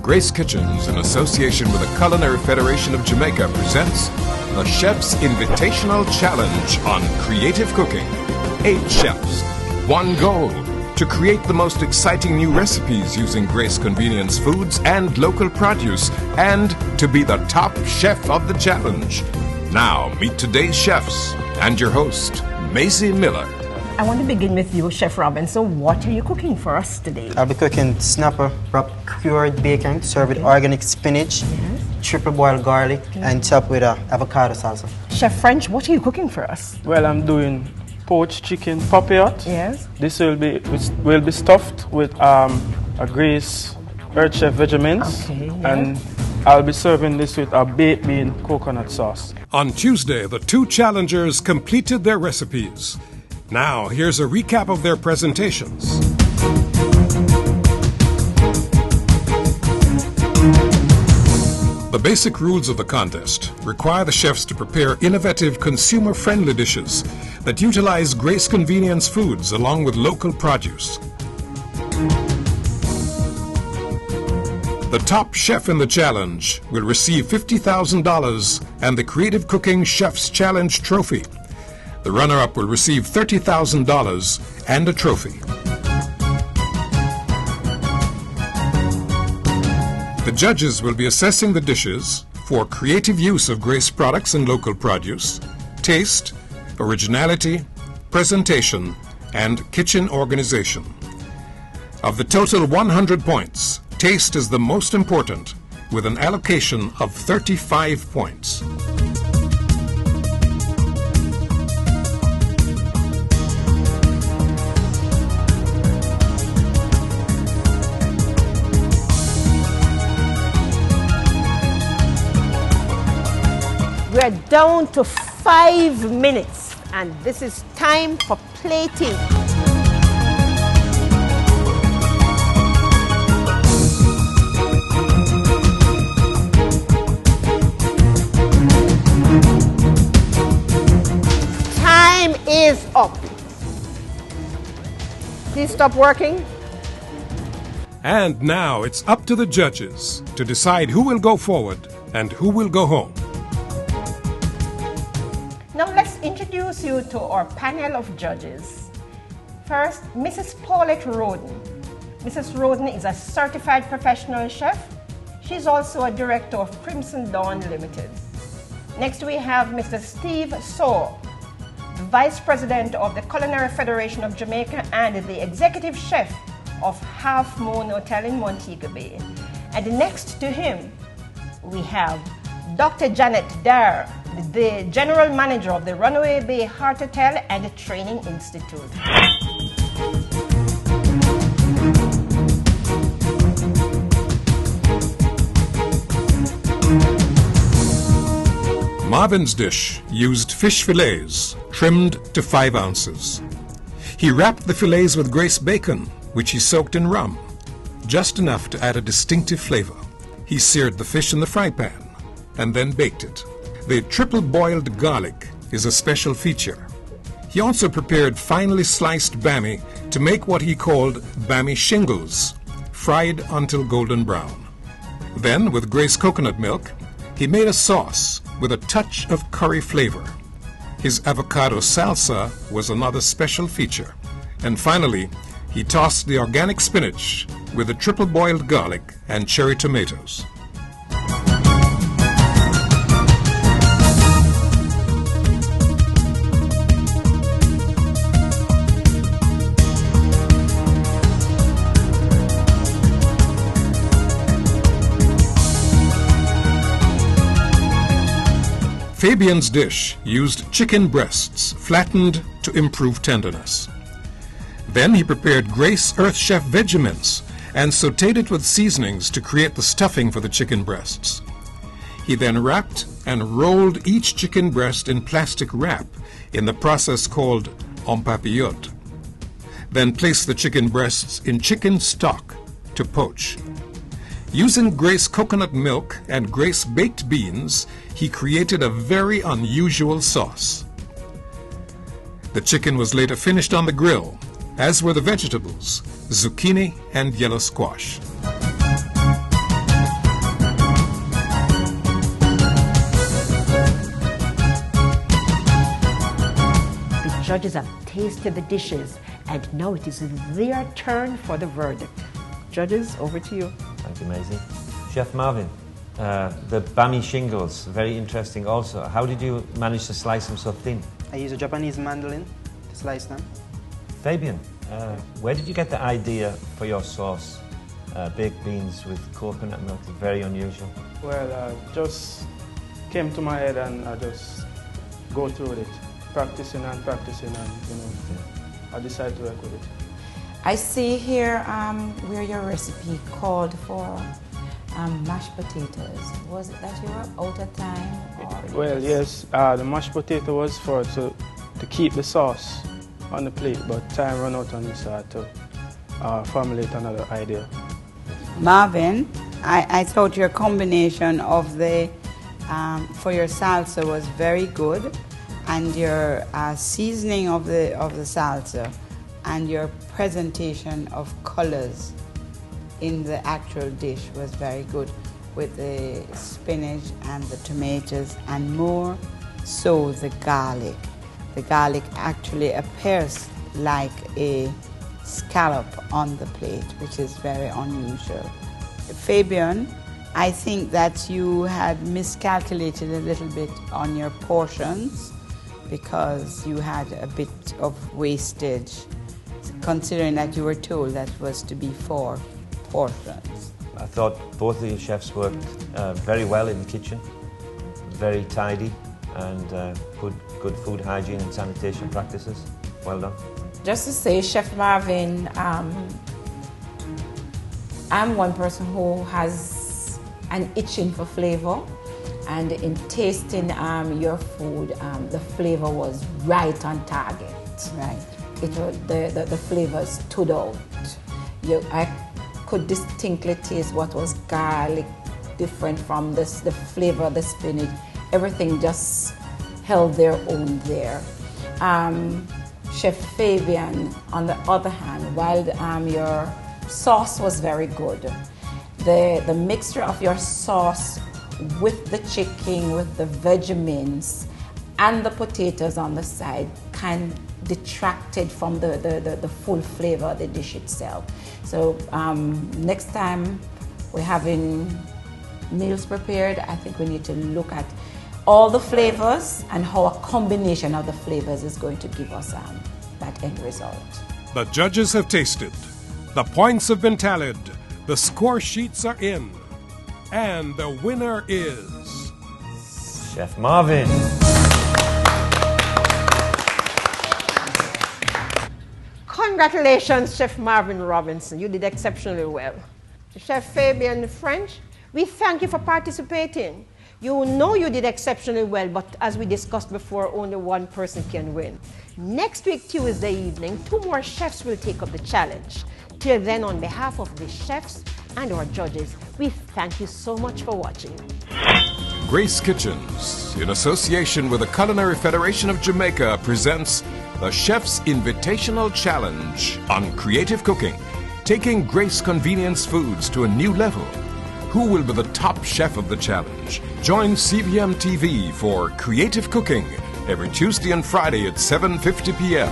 Grace Kitchens, in association with the Culinary Federation of Jamaica, presents the Chef's Invitational Challenge on Creative Cooking. 8 chefs, 1 goal: to create the most exciting new recipes using Grace Convenience foods and local produce, and to be the top chef of the challenge. Now, meet today's chefs and your host, Maisie Miller. I want to begin with you, Chef Robin. So what are you cooking for us today? I'll be cooking snapper wrapped cured bacon, served with organic spinach, triple boiled garlic, and topped with avocado salsa. Chef Ffrench, what are you cooking for us? Well, I'm doing poached chicken papillote. Yes. This will be stuffed with a Grace Earth Chef Vegements, Okay, yes. and I'll be serving this with a baked bean coconut sauce. On Tuesday, the 2 challengers completed their recipes. Now, here's a recap of their presentations. The basic rules of the contest require the chefs to prepare innovative, consumer-friendly dishes that utilize Grace Convenience foods along with local produce. The top chef in the challenge will receive $50,000 and the Creative Cooking Chef's Challenge trophy. The runner-up will receive $30,000 and a trophy. The judges will be assessing the dishes for creative use of Grace products and local produce, taste, originality, presentation, and kitchen organization. Of the total 100 points, taste is the most important, with an allocation of 35 points. We're down to 5 minutes, and this is time for plating. Time is up. Please stop working. And now it's up to the judges to decide who will go forward and who will go home. Now let's introduce you to our panel of judges. First, Mrs. Paulette Roden. Mrs. Roden is a certified professional chef. She's also a director of Crimson Dawn Limited. Next we have Mr. Steve Saw, the Vice President of the Culinary Federation of Jamaica and the Executive Chef of Half Moon Hotel in Montego Bay. And next to him, we have Dr. Janet Dare, the General Manager of the Runaway Bay Heart Hotel and Training Institute. Marvin's dish used fish fillets, trimmed to 5 ounces. He wrapped the fillets with Grace bacon, which he soaked in rum, just enough to add a distinctive flavor. He seared the fish in the fry pan and then baked it. The triple boiled garlic is a special feature. He also prepared finely sliced bammy to make what he called bammy shingles, fried until golden brown. Then, with Grace coconut milk, he made a sauce with a touch of curry flavor. His avocado salsa was another special feature. And finally, he tossed the organic spinach with the triple boiled garlic and cherry tomatoes. Fabian's dish used chicken breasts, flattened to improve tenderness. Then he prepared Grace Earth Chef Vegements and sautéed it with seasonings to create the stuffing for the chicken breasts. He then wrapped and rolled each chicken breast in plastic wrap in the process called empapillote. Then placed the chicken breasts in chicken stock to poach. Using Grace coconut milk and Grace baked beans, he created a very unusual sauce. The chicken was later finished on the grill, as were the vegetables, zucchini and yellow squash. judges have tasted the dishes, and now it is their turn for the verdict. Judges, over to you. Thank you, Maisie. Chef Marvin, the bami shingles, very interesting also. How did you manage to slice them so thin? I use a Japanese mandolin to slice them. Fabian, where did you get the idea for your sauce? Baked beans with coconut milk is very unusual. Well, just came to my head and I just go through it, practicing and practicing, and I decided to work with it. I see here where your recipe called for mashed potatoes. Was it that you were out of time? Or Well, yes, the mashed potato was to keep the sauce on the plate, but time ran out on this to formulate another idea. Marvin, I thought your combination of the for your salsa was very good, and your seasoning of the salsa and your presentation of colors in the actual dish was very good, with the spinach and the tomatoes, and more so the garlic. The garlic actually appears like a scallop on the plate, which is very unusual. Fabian, I think that you had miscalculated a little bit on your portions because you had a bit of wastage, considering that you were told that was to be 4 portions. I thought both of you chefs worked very well in the kitchen, very tidy, and good food hygiene and sanitation practices. Well done. Just to say, Chef Marvin, I'm one person who has an itching for flavor, and in tasting your food, the flavor was right on target. Right. It was, the flavor stood out. I could distinctly taste what was garlic, different from the flavor of the spinach. Everything just held their own there. Chef Fabian, on the other hand, while your sauce was very good, the mixture of your sauce with the chicken, with the Vegemins, and the potatoes on the side kind of detracted from the full flavor of the dish itself. So next time we're having meals prepared, I think we need to look at all the flavors and how a combination of the flavors is going to give us that end result. The judges have tasted. The points have been tallied. The score sheets are in. And the winner is... Chef Marvin. Congratulations, Chef Marvin Robinson. You did exceptionally well. Chef Fabian Ffrench, we thank you for participating. You know you did exceptionally well, but as we discussed before, only one person can win. Next week, Tuesday evening, 2 more chefs will take up the challenge. Till then, on behalf of the chefs and our judges, we thank you so much for watching. Grace Kitchens, in association with the Culinary Federation of Jamaica, presents the Chef's Invitational Challenge on creative cooking, taking Grace Convenience Foods to a new level. Who will be the top chef of the challenge? Join CVM TV for Creative Cooking every Tuesday and Friday at 7:50 p.m.